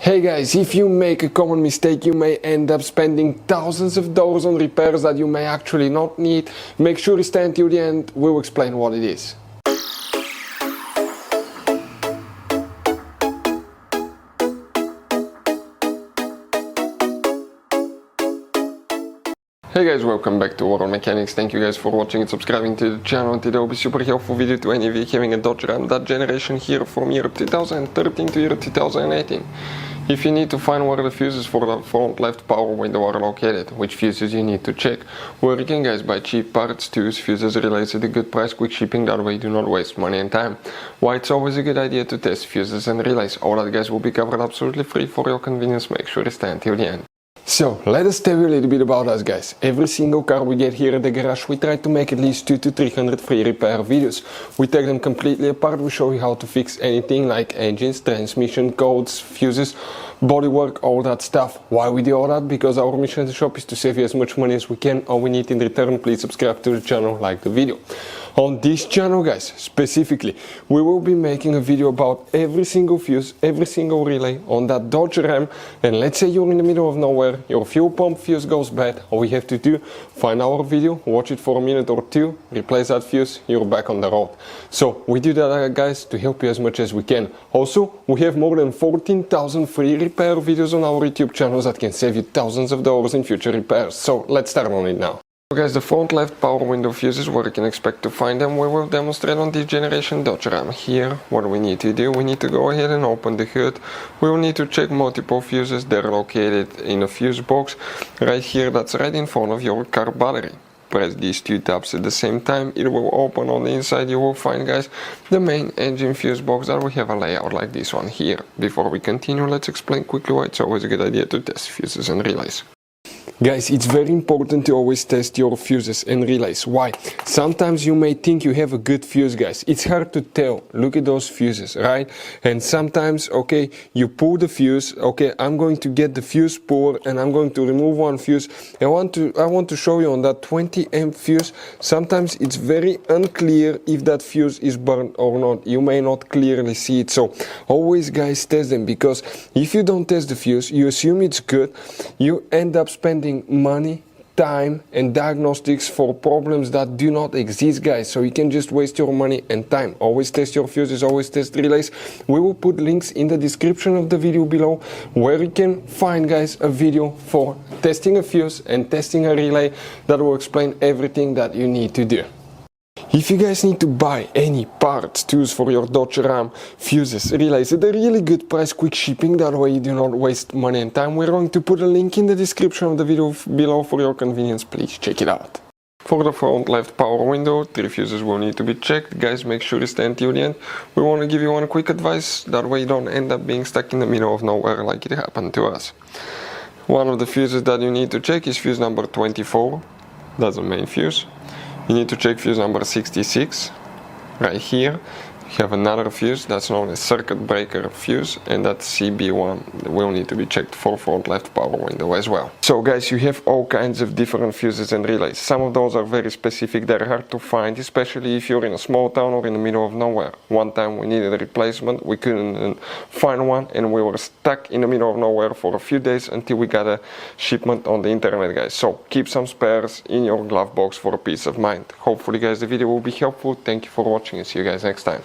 Hey guys, if you make a common mistake, you may end up spending thousands of dollars on repairs that you may actually not need. Make sure you stay until the end, we'll explain what it is. Hey guys, welcome back to Auto Mechanics. Thank you guys for watching and subscribing to the channel. Today will be super helpful video to any of you having a Dodge Ram that generation here from year 2013 to year 2018. If you need to find where the fuses for the front left power window are located, which fuses you need to check, where you can guys buy cheap parts, tools, fuses, relays at a good price, quick shipping, that way you do not waste money and time. Why it's always a good idea to test fuses and relays. All that guys will be covered absolutely free for your convenience. Make sure you stay until the end. So, let us tell you a little bit about us guys. Every single car we get here at the garage, we try to make at least 200 to 300 free repair videos. We take them completely apart, we show you how to fix anything like engines, transmission, codes, fuses, bodywork, all that stuff. Why we do all that? Because our mission at the shop is to save you as much money as we can. All we need in return, please subscribe to the channel, like the video. On this channel guys, specifically, we will be making a video about every single fuse, every single relay on that Dodge Ram. And let's say you're in the middle of nowhere, your fuel pump fuse goes bad, all we have to do, find our video, watch it for a minute or two, replace that fuse, you're back on the road. So we do that guys to help you as much as we can. Also, we have more than 14,000 free repair videos on our YouTube channels that can save you thousands of dollars in future repairs. So let's start on it now. So guys, the front left power window fuses, where you can expect to find them, we will demonstrate on this generation Dodge Ram. Here, what we need to do, we need to go ahead and open the hood. We will need to check multiple fuses. They're located in a fuse box right here, that's right in front of your car battery. Press these two tabs at the same time, it will open. On the inside you will find guys the main engine fuse box that we have a layout like this one here. Before we continue, let's explain quickly why it's always a good idea to test fuses and relays. Guys, it's very important to always test your fuses and relays. Why? Sometimes you may think you have a good fuse guys. It's hard to tell. Look at those fuses, right? And sometimes, okay, you pull the fuse, okay, I'm going to get the fuse puller and I'm going to remove one fuse. I want to show you on that 20 amp fuse, sometimes it's very unclear if that fuse is burned or not. You may not clearly see it. So always guys test them, because if you don't test the fuse, you assume it's good, you end up spending money, time and diagnostics for problems that do not exist guys. So you can just waste your money and time. Always test your fuses, always test relays. We will put links in the description of the video below where you can find guys a video for testing a fuse and testing a relay that will explain everything that you need to do. If you guys need to buy any parts, tools for your Dodge Ram, fuses, relays at a really good price, quick shipping, that way you do not waste money and time, we're going to put a link in the description of the video below for your convenience. Please check it out. For the front left power window, 3 fuses will need to be checked. Guys, make sure you stay until the end. We want to give you one quick advice, that way you don't end up being stuck in the middle of nowhere like it happened to us. One of the fuses that you need to check is fuse number 24, that's the main fuse. You need to check fuse number 66, right here. You have another fuse that's known as circuit breaker fuse, and that CB1 will need to be checked for front left power window as well. So guys, you have all kinds of different fuses and relays. Some of those are very specific, they're hard to find, especially if you're in a small town or in the middle of nowhere. One time we needed a replacement, we couldn't find one, and we were stuck in the middle of nowhere for a few days until we got a shipment on the internet guys. So keep some spares in your glove box for a peace of mind. Hopefully guys the video will be helpful. Thank you for watching and see you guys next time.